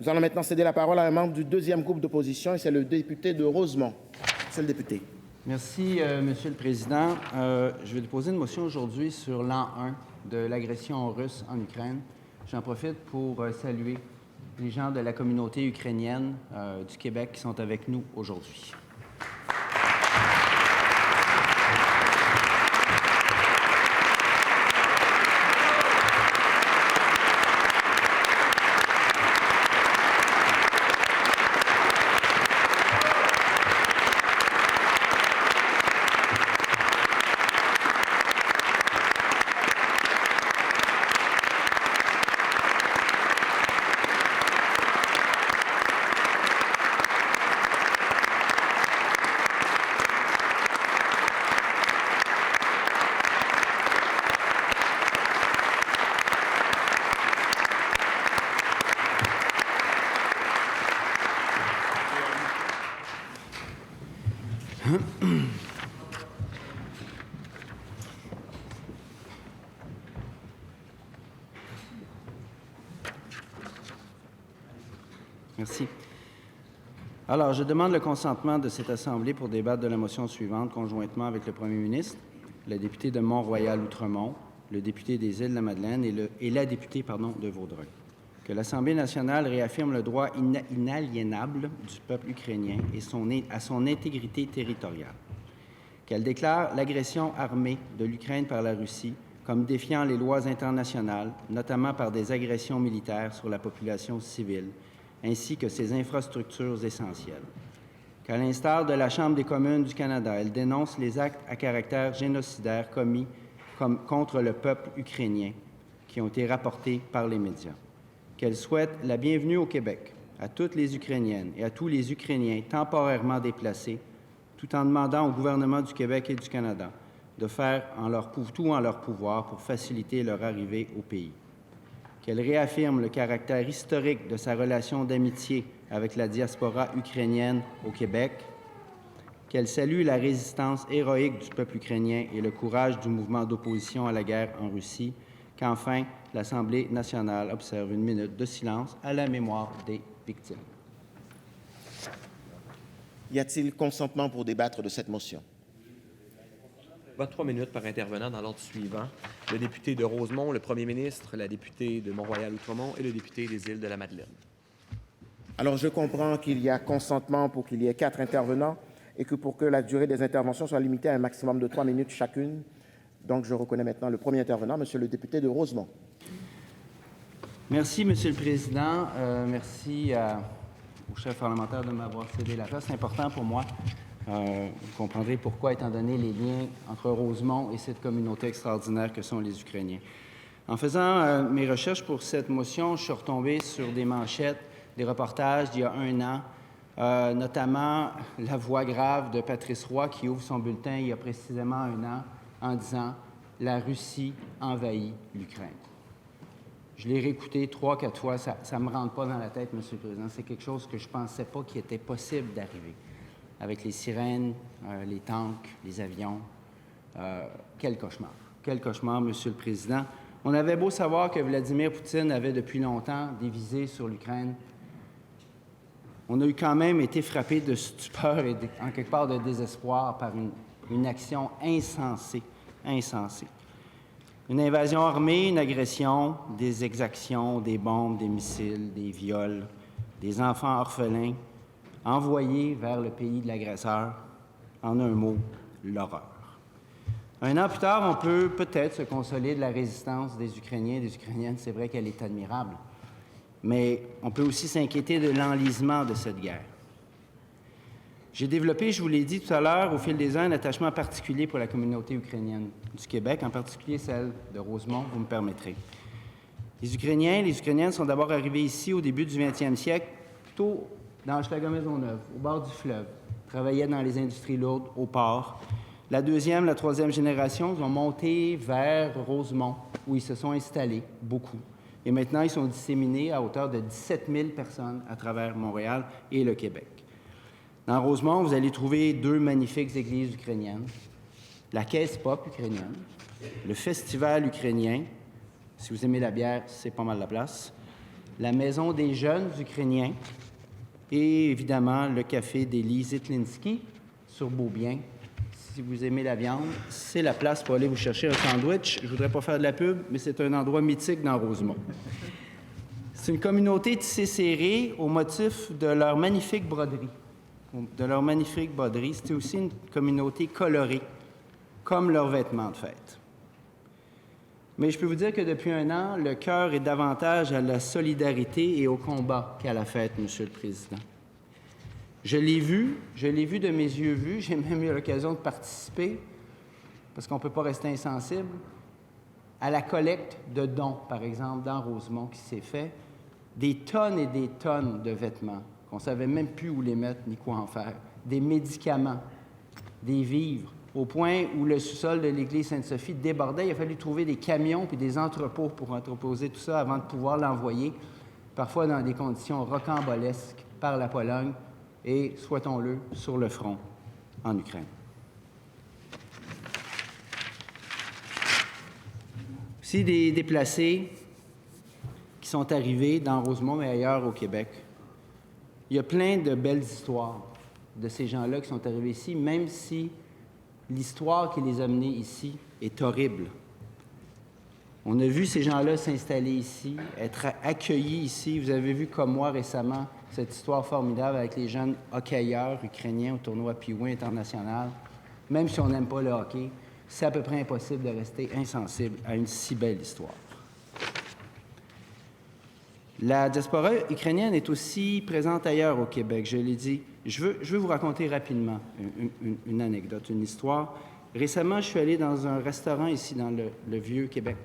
Nous allons maintenant céder la parole à un membre du deuxième groupe d'opposition, et c'est le député de Rosemont. Monsieur le député. Merci, Monsieur le Président. Je vais déposer une motion aujourd'hui sur l'an 1 de l'agression russe en Ukraine. J'en profite pour saluer les gens de la communauté ukrainienne du Québec qui sont avec nous aujourd'hui. Merci. Alors, je demande le consentement de cette Assemblée pour débattre de la motion suivante conjointement avec le Premier ministre, la députée de Mont-Royal-Outremont, le député des Îles-de-la-Madeleine et la députée de Vaudreuil. Que l'Assemblée nationale réaffirme le droit inaliénable du peuple ukrainien et à son intégrité territoriale. Qu'elle déclare l'agression armée de l'Ukraine par la Russie comme défiant les lois internationales, notamment par des agressions militaires sur la population civile, ainsi que ses infrastructures essentielles. Qu'à l'instar de la Chambre des communes du Canada, elle dénonce les actes à caractère génocidaire commis contre le peuple ukrainien qui ont été rapportés par les médias. Qu'elle souhaite la bienvenue au Québec à toutes les Ukrainiennes et à tous les Ukrainiens temporairement déplacés, tout en demandant au gouvernement du Québec et du Canada de faire tout en leur pouvoir pour faciliter leur arrivée au pays. Qu'elle réaffirme le caractère historique de sa relation d'amitié avec la diaspora ukrainienne au Québec, qu'elle salue la résistance héroïque du peuple ukrainien et le courage du mouvement d'opposition à la guerre en Russie, qu'enfin, l'Assemblée nationale observe une minute de silence à la mémoire des victimes. Y a-t-il consentement pour débattre de cette motion? 3 minutes par intervenant dans l'ordre suivant. Le député de Rosemont, le premier ministre, la députée de Mont-Royal-Outremont et le député des Îles-de-la-Madeleine. Alors, je comprends qu'il y a consentement pour qu'il y ait 4 intervenants et que pour que la durée des interventions soit limitée à un maximum de 3 minutes chacune. Donc, je reconnais maintenant le premier intervenant, Monsieur le député de Rosemont. Merci, Monsieur le Président. Merci au chef parlementaire de m'avoir cédé la place. C'est important pour moi. Vous comprendrez pourquoi, étant donné les liens entre Rosemont et cette communauté extraordinaire que sont les Ukrainiens. En faisant mes recherches pour cette motion, je suis retombé sur des manchettes, des reportages d'il y a 1 an, notamment la voix grave de Patrice Roy qui ouvre son bulletin il y a précisément 1 an en disant « La Russie envahit l'Ukraine ». Je l'ai réécouté 3-4 fois, ça ne me rentre pas dans la tête, Monsieur le Président. C'est quelque chose que je ne pensais pas qu'il était possible d'arriver. Avec les sirènes, les tanks, les avions. Quel cauchemar. Quel cauchemar, Monsieur le Président. On avait beau savoir que Vladimir Poutine avait depuis longtemps des visées sur l'Ukraine. On a eu quand même été frappé de stupeur et en quelque part de désespoir par une action insensée. Une invasion armée, une agression, des exactions, des bombes, des missiles, des viols, des enfants orphelins, envoyés vers le pays de l'agresseur, en un mot, l'horreur. 1 an plus tard, on peut peut-être se consoler de la résistance des Ukrainiens et des Ukrainiennes. C'est vrai qu'elle est admirable. Mais on peut aussi s'inquiéter de l'enlisement de cette guerre. J'ai développé, je vous l'ai dit tout à l'heure, au fil des ans, un attachement particulier pour la communauté ukrainienne du Québec, en particulier celle de Rosemont, vous me permettrez. Les Ukrainiens et les Ukrainiennes sont d'abord arrivés ici au début du 20e siècle, plutôt dans Hochelaga-Maisonneuve, au bord du fleuve, travaillaient dans les industries lourdes, au port. La 2e, la 3e génération ont monté vers Rosemont, où ils se sont installés, beaucoup. Et maintenant, ils sont disséminés à hauteur de 17 000 personnes à travers Montréal et le Québec. Dans Rosemont, vous allez trouver 2 magnifiques églises ukrainiennes, la Caisse Pop ukrainienne, le Festival ukrainien. Si vous aimez la bière, c'est pas mal la place. la Maison des jeunes ukrainiens et évidemment le café d'Élie Zitlinski sur Beaubien. Si vous aimez la viande, c'est la place pour aller vous chercher un sandwich. Je ne voudrais pas faire de la pub, mais c'est un endroit mythique dans Rosemont. C'est une communauté tissée serrée au motif de leur magnifique broderie. C'était aussi une communauté colorée, comme leurs vêtements de fête. Mais je peux vous dire que depuis un an, le cœur est davantage à la solidarité et au combat qu'à la fête, Monsieur le Président. Je l'ai vu de mes yeux vus, j'ai même eu l'occasion de participer, parce qu'on ne peut pas rester insensible, à la collecte de dons, par exemple, dans Rosemont, qui s'est fait, des tonnes et des tonnes de vêtements, qu'on ne savait même plus où les mettre ni quoi en faire, des médicaments, des vivres, au point où le sous-sol de l'église Sainte-Sophie débordait. Il a fallu trouver des camions puis des entrepôts pour entreposer tout ça avant de pouvoir l'envoyer, parfois dans des conditions rocambolesques, par la Pologne et, souhaitons-le, sur le front en Ukraine. Aussi des déplacés qui sont arrivés dans Rosemont et ailleurs au Québec. Il y a plein de belles histoires de ces gens-là qui sont arrivés ici, même si l'histoire qui les a menés ici est horrible. On a vu ces gens-là s'installer ici, être accueillis ici. Vous avez vu, comme moi récemment, cette histoire formidable avec les jeunes hockeyeurs ukrainiens au tournoi Piouin international. Même si on n'aime pas le hockey, c'est à peu près impossible de rester insensible à une si belle histoire. La diaspora ukrainienne est aussi présente ailleurs au Québec, je l'ai dit. Je veux vous raconter rapidement une anecdote, une histoire. Récemment, je suis allé dans un restaurant ici, dans le Vieux-Québec.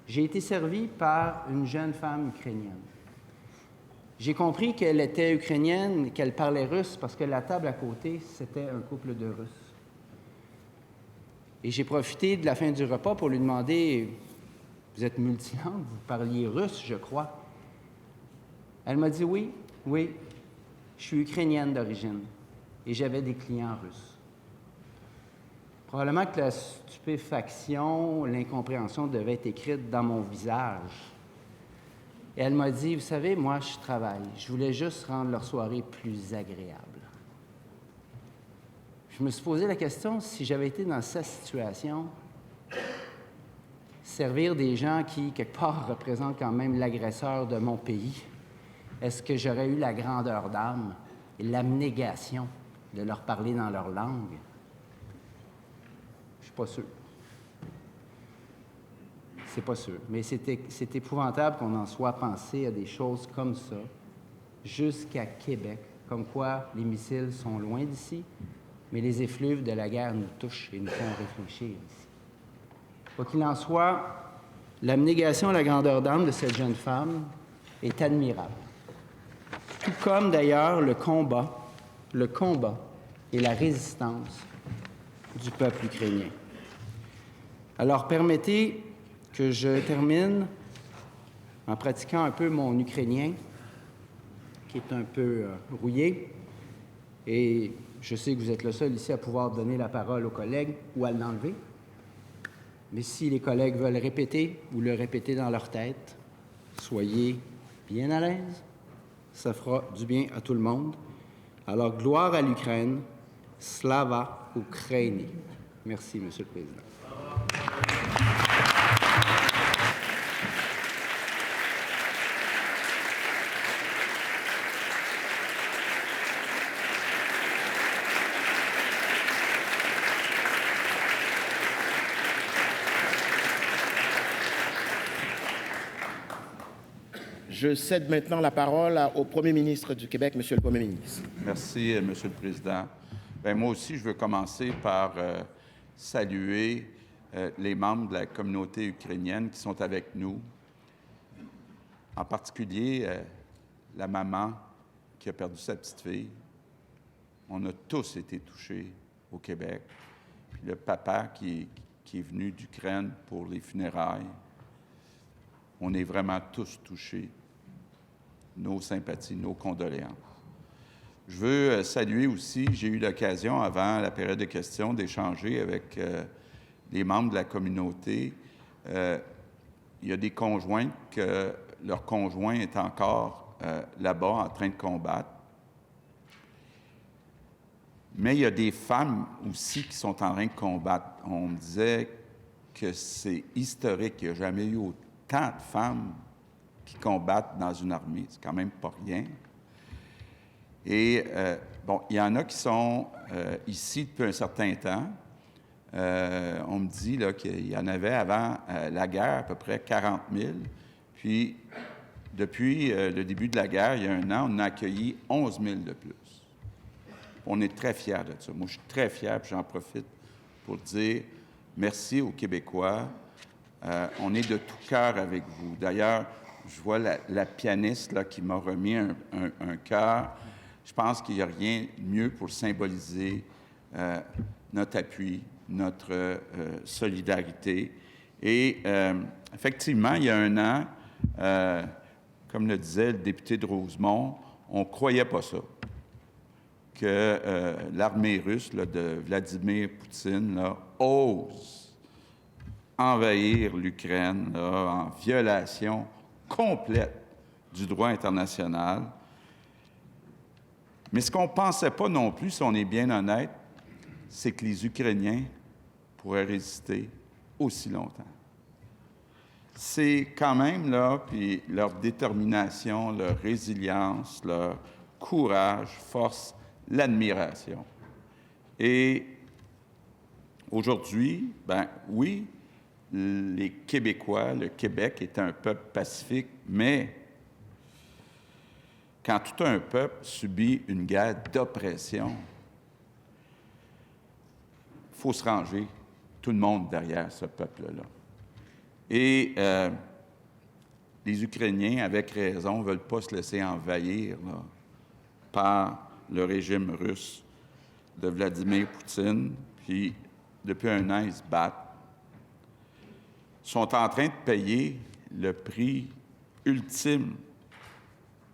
J'ai été servi par une jeune femme ukrainienne. J'ai compris qu'elle était ukrainienne, qu'elle parlait russe, parce que la table à côté, c'était un couple de Russes. Et j'ai profité de la fin du repas pour lui demander... Vous êtes multilangue, vous parliez russe, je crois. Elle m'a dit oui, je suis ukrainienne d'origine et j'avais des clients russes. Probablement que la stupéfaction, l'incompréhension devaient être écrites dans mon visage. Et elle m'a dit, vous savez, moi, je travaille. Je voulais juste rendre leur soirée plus agréable. Je me suis posé la question, si j'avais été dans cette situation... servir des gens qui, quelque part, représentent quand même l'agresseur de mon pays, est-ce que j'aurais eu la grandeur d'âme et l'abnégation de leur parler dans leur langue? Je ne suis pas sûr. C'est pas sûr. Mais c'est épouvantable qu'on en soit pensé à des choses comme ça jusqu'à Québec, comme quoi les missiles sont loin d'ici, mais les effluves de la guerre nous touchent et nous font réfléchir ici. Quoi qu'il en soit, l'abnégation et la grandeur d'âme de cette jeune femme est admirable. Tout comme, d'ailleurs, le combat et la résistance du peuple ukrainien. Alors, permettez que je termine en pratiquant un peu mon ukrainien, qui est un peu rouillé. Et je sais que vous êtes le seul ici à pouvoir donner la parole aux collègues ou à l'enlever. Mais si les collègues veulent répéter ou le répéter dans leur tête, soyez bien à l'aise. Ça fera du bien à tout le monde. Alors, gloire à l'Ukraine, slava Ukraini. Merci, Monsieur le Président. Je cède maintenant la parole au Premier ministre du Québec, Monsieur le Premier ministre. Merci, Monsieur le Président. Bien, moi aussi, je veux commencer par saluer les membres de la communauté ukrainienne qui sont avec nous, en particulier la maman qui a perdu sa petite fille. On a tous été touchés au Québec. Puis le papa qui est venu d'Ukraine pour les funérailles. On est vraiment tous touchés. Nos sympathies, nos condoléances. Je veux saluer aussi, j'ai eu l'occasion, avant la période de questions, d'échanger avec les membres de la communauté. Il y a des conjoints que leur conjoint est encore là-bas en train de combattre. Mais il y a des femmes aussi qui sont en train de combattre. On me disait que c'est historique. Il n'y a jamais eu autant de femmes qui combattent dans une armée. C'est quand même pas rien. Et, bon, il y en a qui sont ici depuis un certain temps. On me dit là, qu'il y en avait avant la guerre à peu près 40 000. Puis, depuis le début de la guerre, il y a un an, on a accueilli 11 000 de plus. On est très fiers de ça. Moi, je suis très fier, puis j'en profite pour dire merci aux Québécois. On est de tout cœur avec vous. D'ailleurs, je vois la pianiste là, qui m'a remis un cœur. Je pense qu'il n'y a rien de mieux pour symboliser notre appui, notre solidarité. Et effectivement, il y a un an, comme le disait le député de Rosemont, on ne croyait pas ça, que l'armée russe là, de Vladimir Poutine là, ose envahir l'Ukraine là, en violation complète du droit international. Mais ce qu'on ne pensait pas non plus, si on est bien honnête, c'est que les Ukrainiens pourraient résister aussi longtemps. C'est quand même là, puis leur détermination, leur résilience, leur courage, force l'admiration. Et aujourd'hui, ben oui, les Québécois, le Québec est un peuple pacifique, mais quand tout un peuple subit une guerre d'oppression, il faut se ranger, tout le monde derrière ce peuple-là. Et les Ukrainiens, avec raison, ne veulent pas se laisser envahir là, par le régime russe de Vladimir Poutine. Puis, depuis un an, ils se battent. Ils sont en train de payer le prix ultime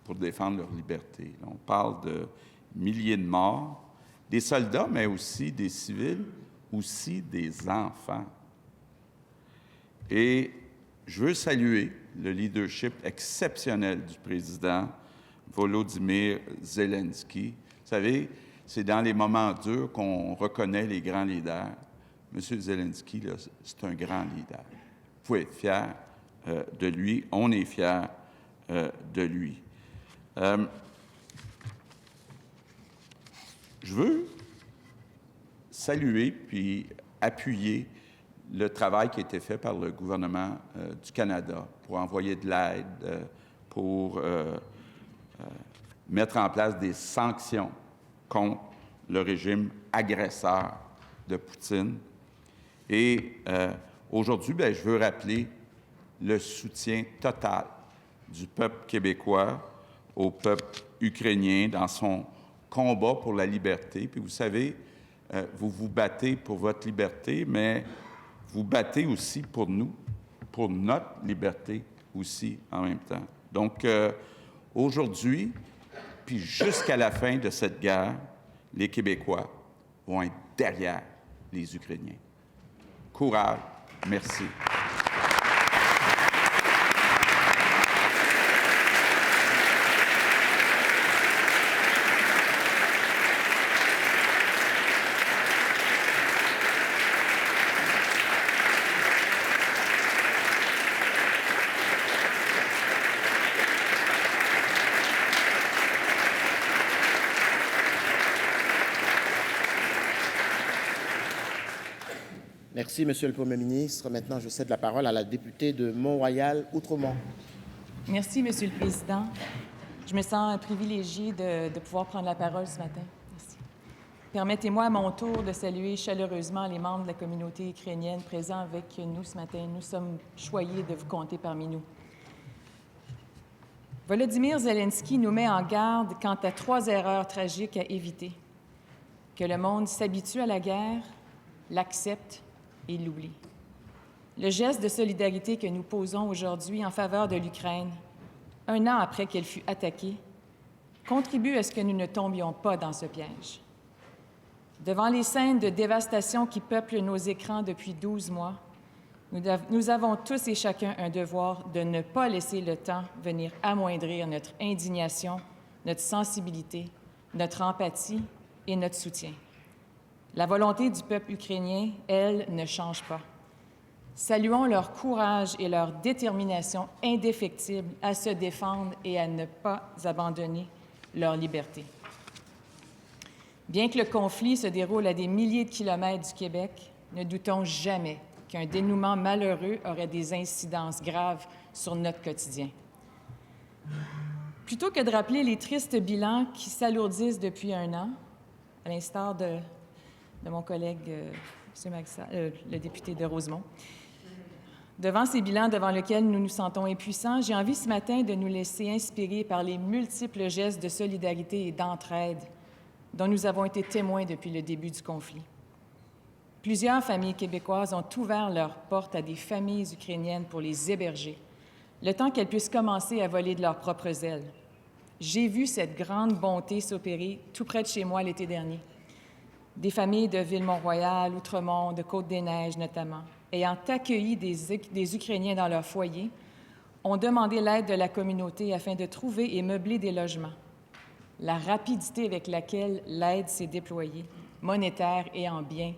pour défendre leur liberté. On parle de milliers de morts, des soldats, mais aussi des civils, aussi des enfants. Et je veux saluer le leadership exceptionnel du président Volodymyr Zelensky. Vous savez, c'est dans les moments durs qu'on reconnaît les grands leaders. M. Zelensky, là, c'est un grand leader. Vous pouvez être fiers de lui. On est fiers de lui. Je veux saluer puis appuyer le travail qui a été fait par le gouvernement du Canada pour envoyer de l'aide, pour mettre en place des sanctions contre le régime agresseur de Poutine. Et aujourd'hui, bien, je veux rappeler le soutien total du peuple québécois au peuple ukrainien dans son combat pour la liberté. Puis vous savez, vous vous battez pour votre liberté, mais vous battez aussi pour nous, pour notre liberté aussi en même temps. Donc, aujourd'hui, puis jusqu'à la fin de cette guerre, les Québécois vont être derrière les Ukrainiens. Courage. Merci. Merci, Monsieur le Premier ministre. Maintenant, je cède la parole à la députée de Mont-Royal-Outremont. Merci, Monsieur le Président. Je me sens privilégiée de pouvoir prendre la parole ce matin. Merci. Permettez-moi à mon tour de saluer chaleureusement les membres de la communauté ukrainienne présents avec nous ce matin. Nous sommes choyés de vous compter parmi nous. Volodymyr Zelensky nous met en garde quant à 3 erreurs tragiques à éviter. Que le monde s'habitue à la guerre, l'accepte et l'oublie. Le geste de solidarité que nous posons aujourd'hui en faveur de l'Ukraine, 1 an après qu'elle fut attaquée, contribue à ce que nous ne tombions pas dans ce piège. Devant les scènes de dévastation qui peuplent nos écrans depuis 12 mois, Nous avons tous et chacun un devoir de ne pas laisser le temps venir amoindrir notre indignation, notre sensibilité, notre empathie et notre soutien. La volonté du peuple ukrainien, elle, ne change pas. Saluons leur courage et leur détermination indéfectible à se défendre et à ne pas abandonner leur liberté. Bien que le conflit se déroule à des milliers de kilomètres du Québec, ne doutons jamais qu'un dénouement malheureux aurait des incidences graves sur notre quotidien. Plutôt que de rappeler les tristes bilans qui s'alourdissent depuis un an, à l'instar de mon collègue le député de Rosemont, devant ces bilans devant lesquels nous nous sentons impuissants, j'ai envie ce matin de nous laisser inspirer par les multiples gestes de solidarité et d'entraide dont nous avons été témoins depuis le début du conflit. Plusieurs familles québécoises ont ouvert leurs portes à des familles ukrainiennes pour les héberger, le temps qu'elles puissent commencer à voler de leurs propres ailes. J'ai vu cette grande bonté s'opérer tout près de chez moi l'été dernier. Des familles de Ville-Mont-Royal, Outremont, de Côte-des-Neiges notamment, ayant accueilli des Ukrainiens dans leur foyer, ont demandé l'aide de la communauté afin de trouver et meubler des logements. La rapidité avec laquelle l'aide s'est déployée, monétaire et en biens,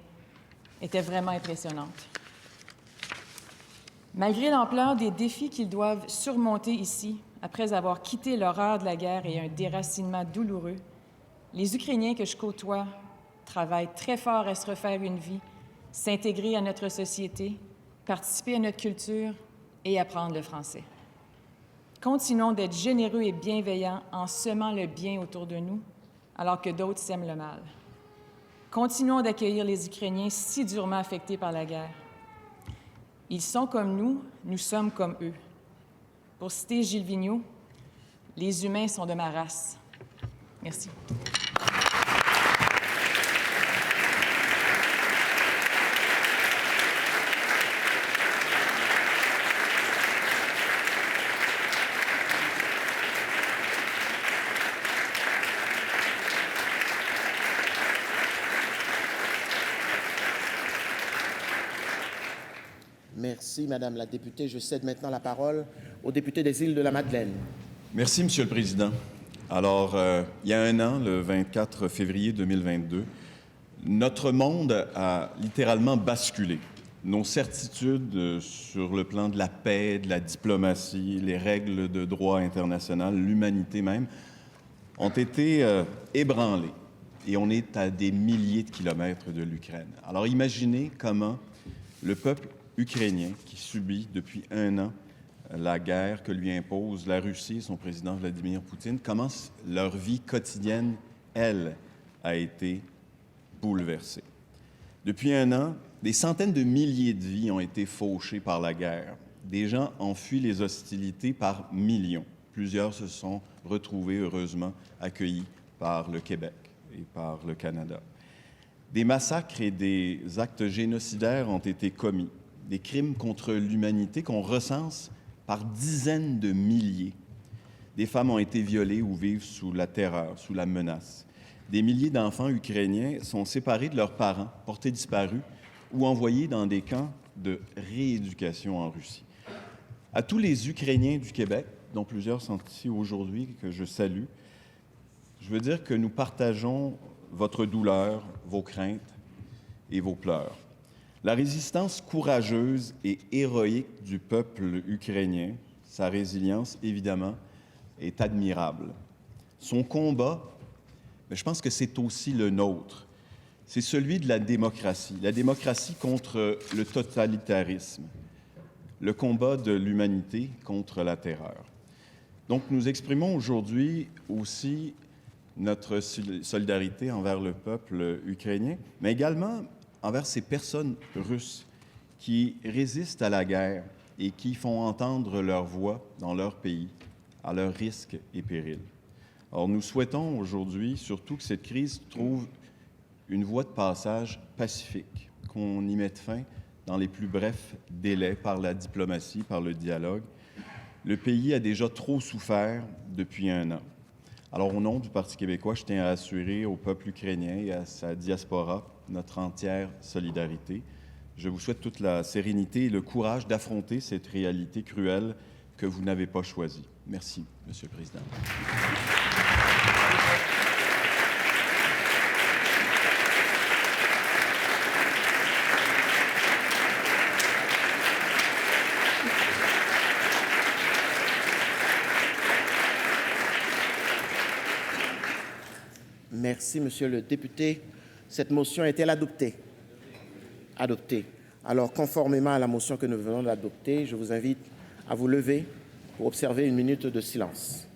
était vraiment impressionnante. Malgré l'ampleur des défis qu'ils doivent surmonter ici, après avoir quitté l'horreur de la guerre et un déracinement douloureux, les Ukrainiens que je côtoie travaillent très fort à se refaire une vie, s'intégrer à notre société, participer à notre culture et apprendre le français. Continuons d'être généreux et bienveillants en semant le bien autour de nous, alors que d'autres sèment le mal. Continuons d'accueillir les Ukrainiens si durement affectés par la guerre. Ils sont comme nous sommes comme eux. Pour citer Gilles Vigneault, « Les humains sont de ma race ». Merci. Merci, Madame la députée. Je cède maintenant la parole au député des Îles-de-la-Madeleine. Merci, Monsieur le Président. Alors, il y a un an, le 24 février 2022, notre monde a littéralement basculé. Nos certitudes sur le plan de la paix, de la diplomatie, les règles de droit international, l'humanité même, ont été ébranlées. Et on est à des milliers de kilomètres de l'Ukraine. Alors, imaginez comment le peuple ukrainien qui subit depuis un an la guerre que lui impose la Russie et son président Vladimir Poutine, comment leur vie quotidienne, elle, a été bouleversée. Depuis un an, des centaines de milliers de vies ont été fauchées par la guerre. Des gens ont fui les hostilités par millions. Plusieurs se sont retrouvés, heureusement, accueillis par le Québec et par le Canada. Des massacres et des actes génocidaires ont été commis. Des crimes contre l'humanité qu'on recense par dizaines de milliers. Des femmes ont été violées ou vivent sous la terreur, sous la menace. Des milliers d'enfants ukrainiens sont séparés de leurs parents, portés disparus ou envoyés dans des camps de rééducation en Russie. À tous les Ukrainiens du Québec, dont plusieurs sont ici aujourd'hui, que je salue, je veux dire que nous partageons votre douleur, vos craintes et vos pleurs. La résistance courageuse et héroïque du peuple ukrainien, sa résilience, évidemment, est admirable. Son combat, je pense que c'est aussi le nôtre. C'est celui de la démocratie contre le totalitarisme, le combat de l'humanité contre la terreur. Donc, nous exprimons aujourd'hui aussi notre solidarité envers le peuple ukrainien, mais également envers ces personnes russes qui résistent à la guerre et qui font entendre leur voix dans leur pays, à leurs risques et périls. Alors, nous souhaitons aujourd'hui surtout que cette crise trouve une voie de passage pacifique, qu'on y mette fin dans les plus brefs délais par la diplomatie, par le dialogue. Le pays a déjà trop souffert depuis un an. Alors, au nom du Parti québécois, je tiens à assurer au peuple ukrainien et à sa diaspora notre entière solidarité. Je vous souhaite toute la sérénité et le courage d'affronter cette réalité cruelle que vous n'avez pas choisie. Merci, Monsieur le Président. Merci, Monsieur le député. Cette motion est-elle adoptée? Adoptée. Alors, conformément à la motion que nous venons d'adopter, je vous invite à vous lever pour observer une minute de silence.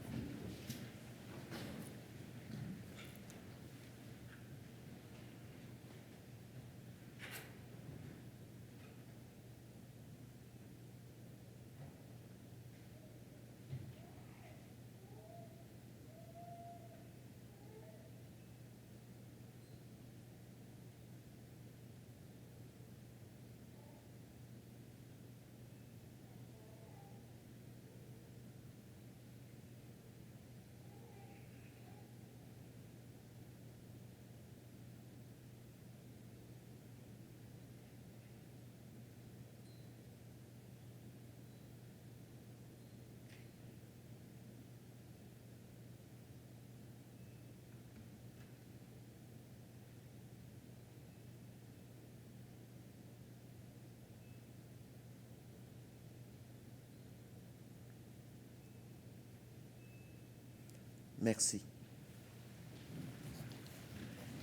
Merci.